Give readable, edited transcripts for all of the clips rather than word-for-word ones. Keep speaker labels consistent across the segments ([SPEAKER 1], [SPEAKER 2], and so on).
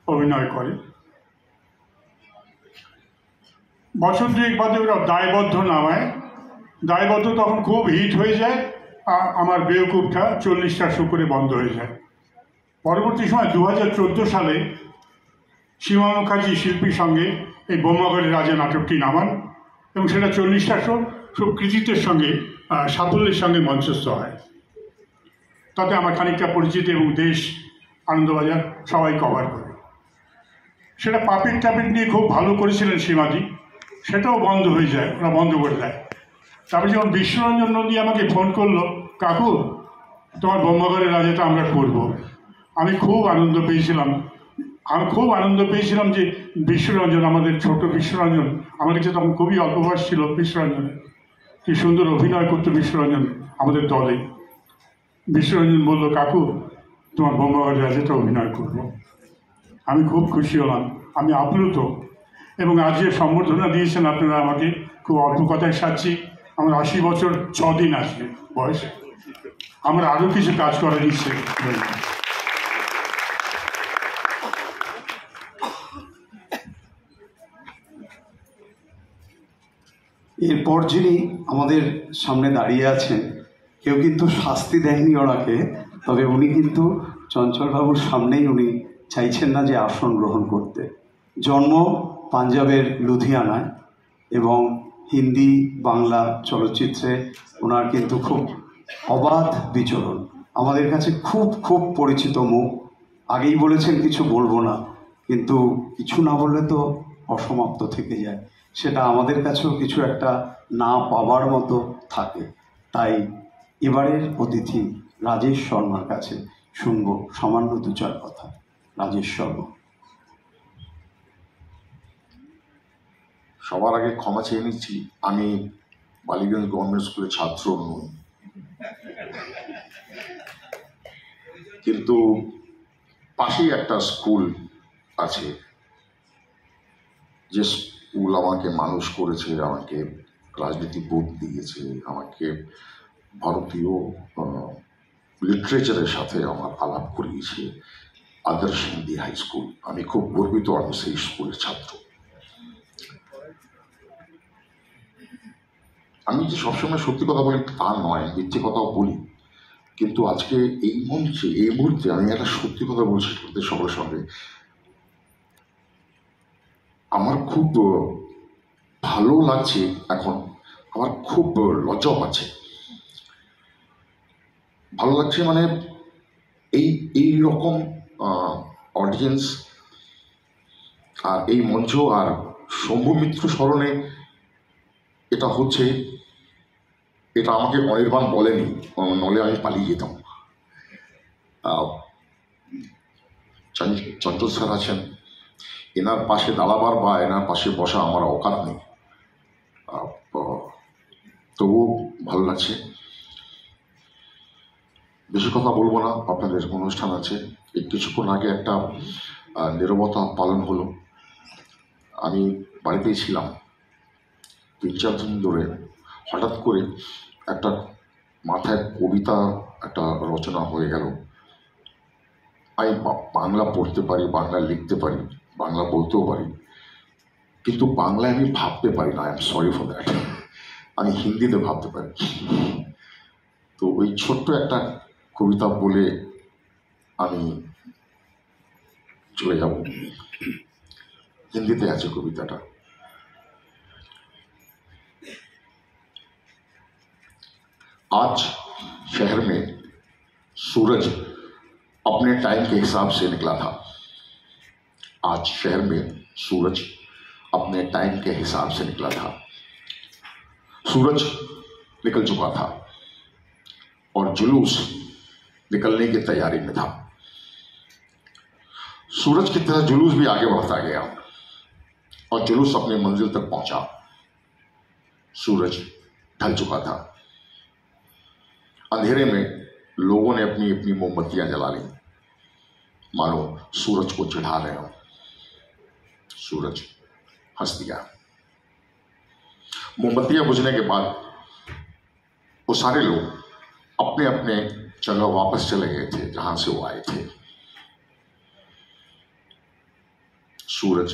[SPEAKER 1] অভিনয় করে। বছর দুয়েক বাদে ওরা দায়বদ্ধ নামায়, দায়বদ্ধ তখন খুব হিট হয়ে যায়, আমার বেওকুফটা 40টা শো করে বন্ধ হয়ে যায়। পরবর্তী সময় 2014 সালে সীমা মুখার্জি শিল্পীর সঙ্গে এই বোম্মাগড়ের রাজা নাটকটি নামান এবং সেটা 40টা শো খুব কৃতিত্বের সঙ্গে সাফল্যের সঙ্গে মঞ্চস্থ হয়। তাতে আমার খানিকটা পরিচিতি এবং দেশ, আনন্দবাজার সবাই কভার করে। সেটা পাপেট টাপেট নিয়ে খুব ভালো করেছিলেন সীমাদি, সেটাও বন্ধ হয়ে যায়, ওরা বন্ধ করে দেয়। তারপরে যখন বিশ্বরঞ্জন নন্দী আমাকে ফোন করলো, কাকু তোমার বোম্মাগড়ের রাজাটা আমরা করব। আমি খুব আনন্দ পেয়েছিলাম যে বিশ্বরঞ্জন, আমাদের ছোট বিশ্বরঞ্জন, আমার কাছে তখন খুবই অল্প বয়স ছিল বিশ্বরঞ্জনের, কি সুন্দর অভিনয় করতো বিশ্বরঞ্জন আমাদের দলে। বিশ্বরঞ্জন বলল, কাকু তোমার বোম্মাগড়ের রাজাটা অভিনয় করব। আমি খুব খুশি হলাম, আমি আপ্লুত। এবং আজ যে সম্বর্ধনা দিয়েছেন আপনারা আমাকে, খুব অল্প কথায় সাচ্ছি, আমার 80 বছর 6 দিন আসবে বয়স, আমার আরও কিছু কাজ করার ইচ্ছে।
[SPEAKER 2] এরপর যিনি আমাদের সামনে দাঁড়িয়ে আছেন, কেউ কিন্তু শাস্তি দেয়নি ওনাকে, তবে উনি কিন্তু চঞ্চলবাবুর সামনেই উনি চাইছেন না যে আসন গ্রহণ করতে। জন্ম পাঞ্জাবের লুধিয়ানায় এবং হিন্দি বাংলা চলচ্চিত্রে ওনার কিন্তু খুব অবাধ বিচরণ, আমাদের কাছে খুব খুব পরিচিত মুখ। আগেই বলেছেন কিছু বলবো না, কিন্তু কিছু না বললে তো অসমাপ্ত থেকে যায়, সেটা আমাদের কাছেও কিছু একটা না পাওয়ার মতো থাকে। তাই এবারের অতিথি রাজেশ শর্মার কাছে শুনব সামান্য 2-4 কথা। রাজেশ শর্মা।
[SPEAKER 3] সবার আগে ক্ষমা চেয়ে নিচ্ছি, আমি বালিগঞ্জ গভর্নমেন্ট স্কুলের ছাত্র নই, কিন্তু পাশেই একটা স্কুল আছে, যে স্কুল আমাকে মানুষ করেছে, আমাকে রাজনীতি বোধ দিয়েছে, আমাকে ভারতীয় লিটারেচারের সাথে আমার আলাপ করিয়েছে, আদর্শ হিন্দি হাই স্কুল। আমি খুব গর্বিত, আমি সেই স্কুলের ছাত্র। আমি যে সবসময় সত্যি কথা বলি তা নয়, মিথ্যে কথাও বলি, কিন্তু আজকে এই মঞ্চে এই মুহূর্তে আমি একটা সত্যি কথা বলছি সকলের সঙ্গে। আমার খুব ভালো লাগছে, এখন আমার খুব লজ্জাও পাচ্ছে। ভালো লাগছে মানে এই রকম অডিয়েন্স আর এই মঞ্চ আর শম্ভু মিত্র স্মরণে এটা হচ্ছে, এটা আমাকে অনির্বাণ বলেনি, নলে আমি পালিয়ে যেতাম। চঞ্চল স্যার আছেন, এনার পাশে দাঁড়াবার বা এনার পাশে বসা আমার অকাত নেই, তবুও ভালো লাগছে। বেশি কথা বলবো না, আপনাদের অনুষ্ঠান আছে। এই কিছুক্ষণ আগে একটা নীরবতা পালন হলো, আমি বাড়িতেই ছিলাম, 3-4 দিন ধরে হঠাৎ করে একটা মাথায় কবিতা একটা রচনা হয়ে গেল। আমি বাংলা পড়তে পারি, বাংলা লিখতে পারি, বাংলা বলতেও পারি, কিন্তু বাংলায় আমি ভাবতে পারি না। I am sorry for that. আমি হিন্দিতে ভাবতে পারি। তো ওই ছোট্ট একটা কবিতা বলে আমি চলে যাব। হিন্দিতে আছে কবিতাটা। आज शहर में सूरज अपने टाइम के हिसाब से निकला था। आज शहर में सूरज अपने टाइम के हिसाब से निकला था। सूरज निकल चुका था और जुलूस निकलने की तैयारी में था। सूरज की तरह जुलूस भी आगे बढ़ता गया और जुलूस अपनी मंजिल तक पहुंचा। सूरज ढल चुका था। अंधेरे में लोगों ने अपनी अपनी मोमबत्तियां जला ली, मानो सूरज को चढ़ा रहे हो। सूरज हंस दिया। मोमबत्तियां बुझने के बाद वो सारे लोग अपने अपने जगह वापस चले गए थे जहां से वो आए थे। सूरज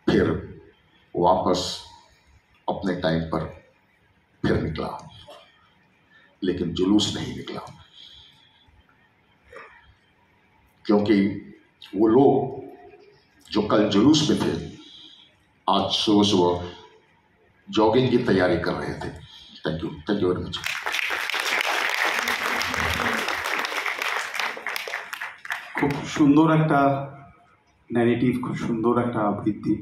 [SPEAKER 3] फिर वापस अपने टाइम पर फिर निकला, लेकिन जुलूस नहीं निकला, क्योंकि वो लोग जो कल जुलूस में थे आज सुबह सुबह जॉगिंग की तैयारी कर रहे थे। Thank you very much.
[SPEAKER 2] খুব সুন্দর একটা ন্যারেটিভ, খুব সুন্দর একটা আবৃত্তি।